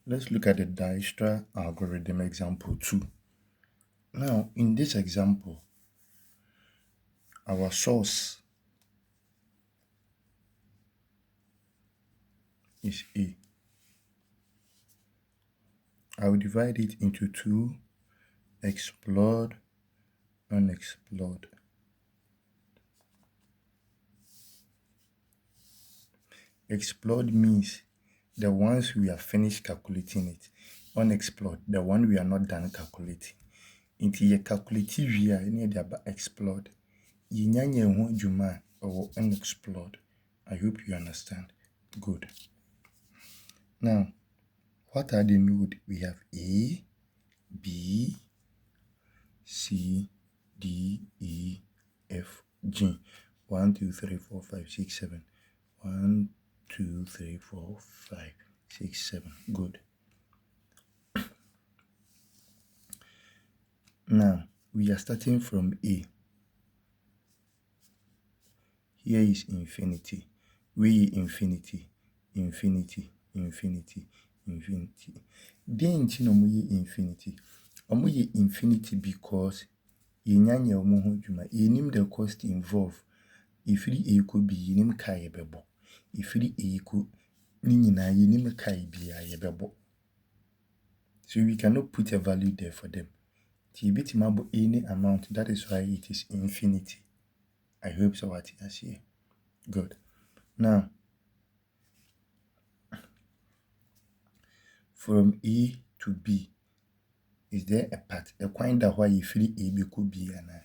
Let's look at the Djikstra algorithm example 2. Now, in this example, our source is A. I will divide it into two: explored, unexplored. Explored means the ones we are finished calculating it. Unexplored, the one we are not done calculating. Nti ye calculate wie a ne de aba explored. Yinyanya ho adwuma or unexplored. I hope you understand. Good. Now, what are the nodes? We have A, B, C, D, E, F, G. 1, 2, 3, 4, 5, 6, 7. 1, 2, 3, 4, 5, 6, 7. Good. Now, we are starting from A. Here is infinity. We infinity, infinity, infinity, infinity. Then no infinity. Omo infinity because yenyanya omo ho dwuma. Yenim the cost involved. Ifiri A could be yenim kai bebo. Ifiri A could ni nyina yenim kai bia yebebo. So we cannot put a value there for them. Tibitimabo any amount. That is why it is infinity. I hope so what you see. Good. Now, from A to B, is there a path? A point that why you feel A B could be and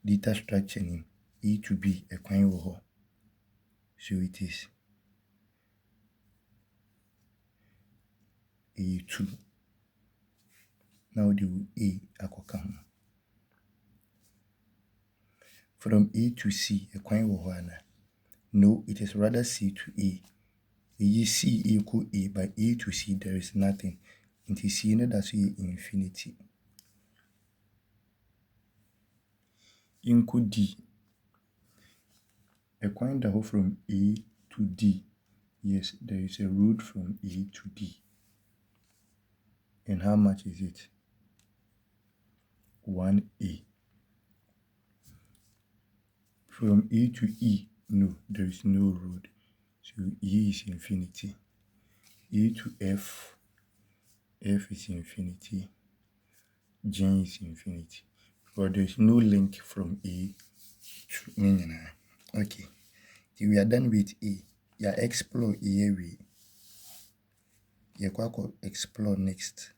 data structure in A to B a coin wo. So it is A2. Now do A akokam. From A to C a coin wo. No, it is rather C to A. You C equal A, by A to C there is nothing. Until C no that's infinity. Equal D. A coin that from A to D. Yes, there is a road from A to D. And how much is it? 1A. From A to E, no, there is no road. So E is infinity. E to F, F is infinity. G is infinity. But there is no link from A to E. Okay. So we are done with A. You explore A. You explore next.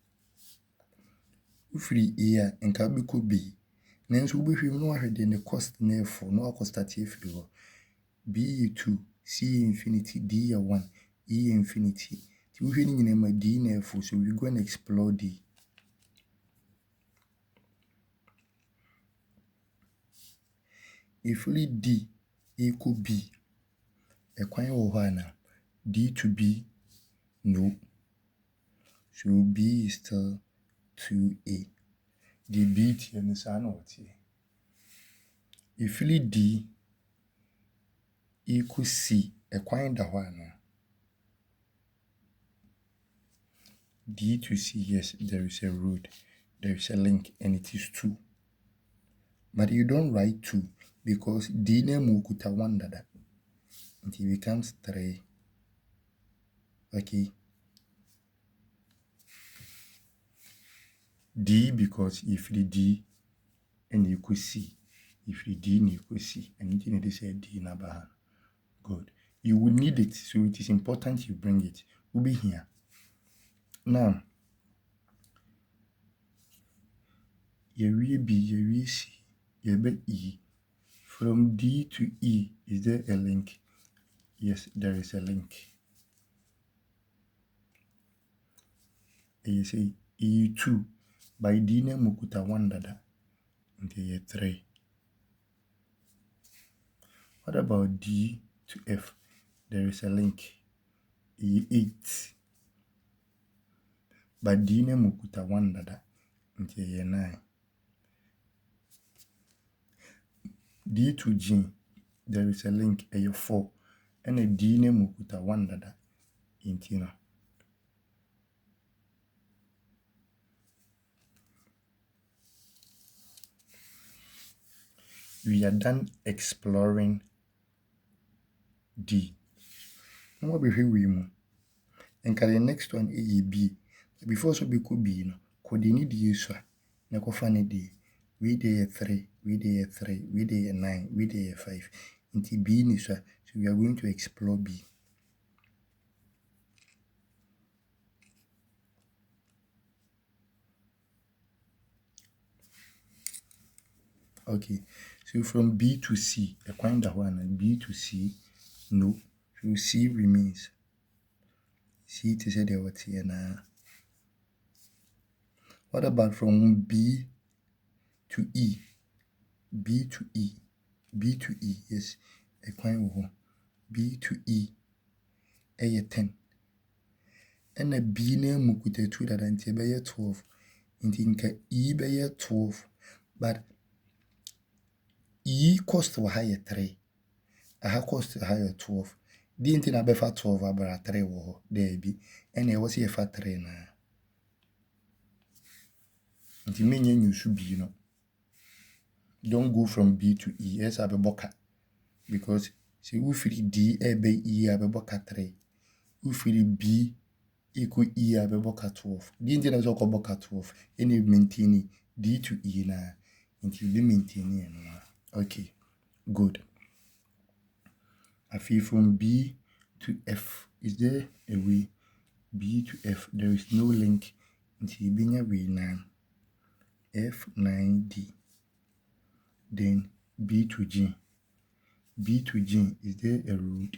Free A and can could be. Nancy will be no ahead in the cost therefore no cost at if you B2, C infinity, D1, E infinity. To winning in a D therefore, so we go and explore D. If we D equal B, a coin or now, D to B, no. So B is still 2A. The B T and the sun or T. If we D equal C, a coin the one. D to C, yes, there is a road, there is a link, and it is 2. But you don't write 2 because D name will put a 1 that until it becomes 3. Okay. D because if the D and you could see, if the D and you could see, and you need to say D number. Good. You will need it, so it is important you bring it. We'll be here. Now, you will B, you will C, you will E. From D to E, is there a link? Yes, there is a link. And you say E2 by D name mukuta 1 dada until 3. What about D to F? There is a link. E8 by D name mukuta 1 dada until 9. D to G, there is a link. A 4 and a D name mukuta 1 dada Intino. We are done exploring D. And what we mu? And the next one is B. Before so be could be no. Could you need you sir? Na kofani D. We day 3, we day 3, we day 9, we day 5. Into B ni sir. So we are going to explore B. Okay, so from B to C, a kind of one, and B to C, no. So C remains. C to say there what's here now. What about from B to E? B to E. B to E, yes. A kind of one. B to E. A 10. And a B name mukuta 2 that until by 12. Intinka E by 12. But E cost to higher 3. I cost to higher 12. Didn't I befa 12 about 3 war there be. And I was here for 3 now. Nti menye nyusu B no. Don't go from B to E. Yes, I be boka. Because see we free D be E I be boka 3. We free B equal E I be boka 12. The internet is also boka 12. Any maintain D to E na. Nti be maintain no. Okay. Good. I feel from B to F. Is there a way? B to F. There is no link. Nti be nya way na. F9D. Then B to G. B to G, is there a road?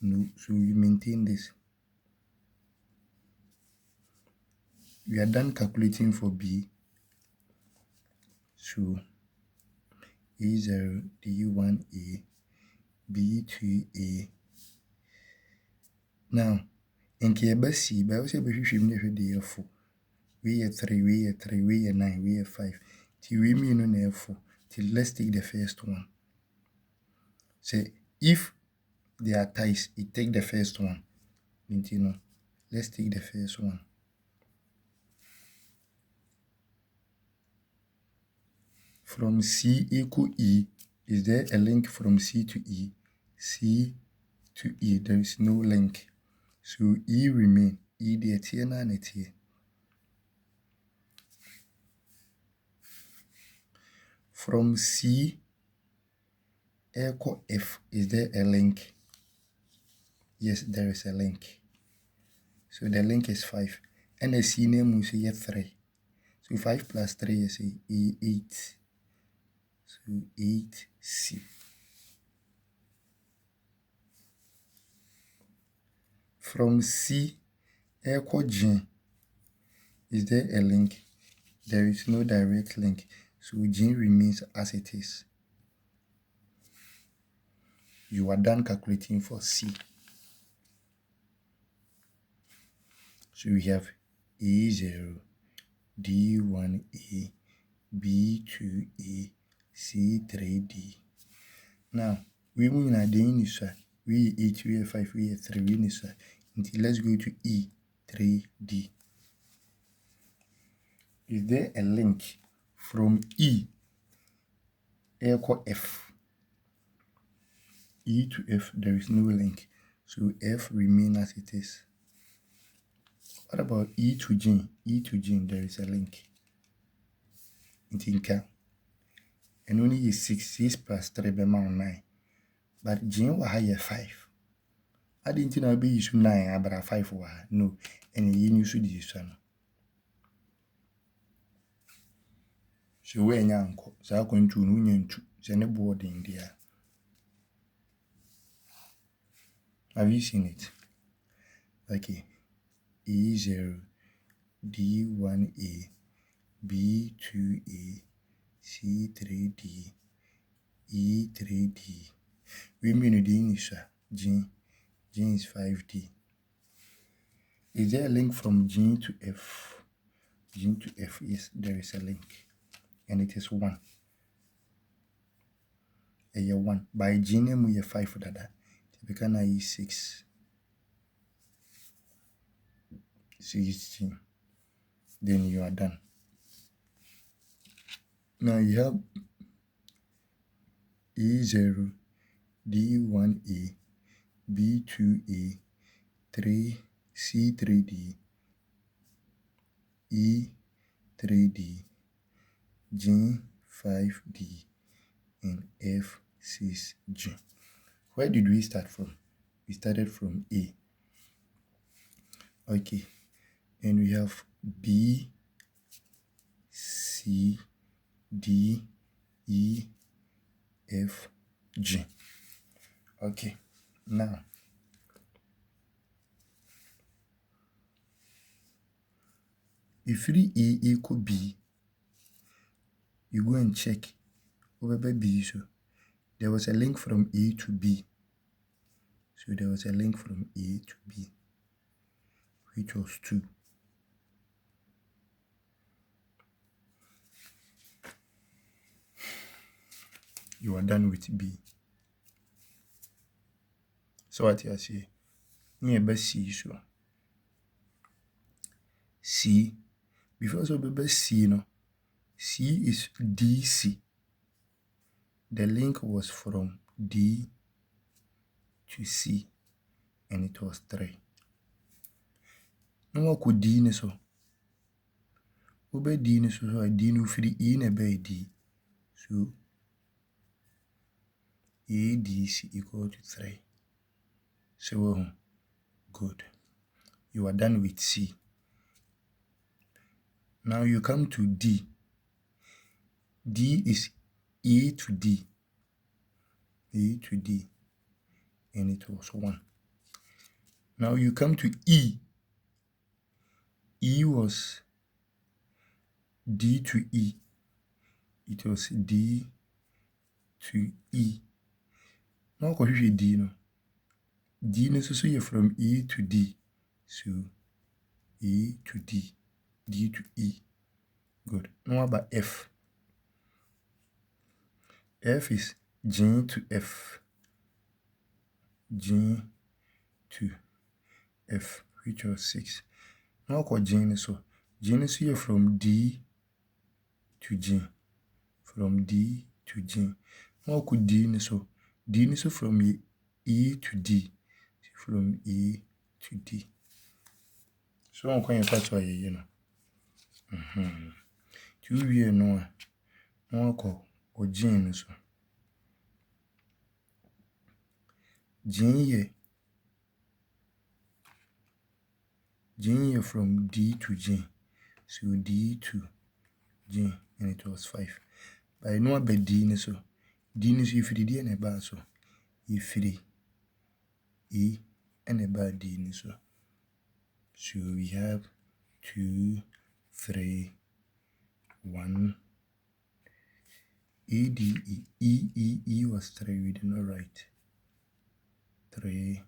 No, so you maintain this. We are done calculating for B. So A0, D1A, B2A. Now, in Kieba C, but also be D4. We are 3, we are 3, we are 9, we are 5. Till we mean on F4. Till let's take the first one. Say if they are ties, it take the first one. You know, let's take the first one. From C equal E, is there a link from C to E? C to E, there is no link. So E remain. E the here na net here. From C equal F, is there a link? Yes, there is a link. So the link is 5. And the C name will say 3. So 5 plus 3 is 8. So 8C. From C equal G, is there a link? There is no direct link. So G remains as it is. You are done calculating for C. So we have A0, D1A, B2A, C3D. Now, we move in a day in this one. We 8, we 5, we 3, we in this one. Until let's go to E3D. Is there a link from E equal F? E to F, there is no link. So F remains as it is. What about E to G? E to G, there is a link. Intinka. And only is 6. 6 plus 3 be 9. But G was higher 5. I didn't know be use 9, but 5 was no. And you use this one. So when yanko, so I going to no to send board in there. Have you seen it? Okay. E0, D1A, B2A, C3D, E3D. We mean the English, G. G is 5D. Is there a link from G to F? G to F, yes, there is a link. And it is 1. A year 1. By G name we have 5 dada. Typically is 6. 16. Then you are done. Now you have A0, D1A, B2A, 3, C3D, E3D, G5D, and F6G. Where did we start from? We started from A. Okay. And we have B, C, D, E, F, G. Okay. Now, if A equal B, you go and check over by B. So there was a link from A to B. So there was a link from A to B, which was 2. You are done with B. So what you say? Near C. So C, before so be C, no. C is DC. The link was from D to C, and it was 3. No one could D so. Obe D so I D no free E na be D. So ADC equal to 3. So good. You are done with C. Now you come to D. D is A to D. A to D. And it was 1. Now you come to E. E was D to E. It was D to E. Now what is D no? D necessarily from E to D. So E to D. D to E. Good. Now about F. F is G to F. G to F, which was 6. Now what G so? G so from D to G. From D to G. Now what D so? D so from E to D. From E to D. So I'm going to pass why you know. 2 year no. Now what G so? G from D to G. So D to G, and it was 5. But I know about D so. D so if you D and a bar so. If E and a bar D so. So we have 2, 3, 1. E D E was 3. We did not write 3,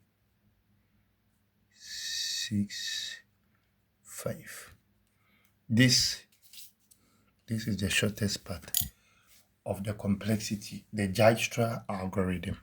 6, 5. This is the shortest part of the complexity, the Djikstra algorithm.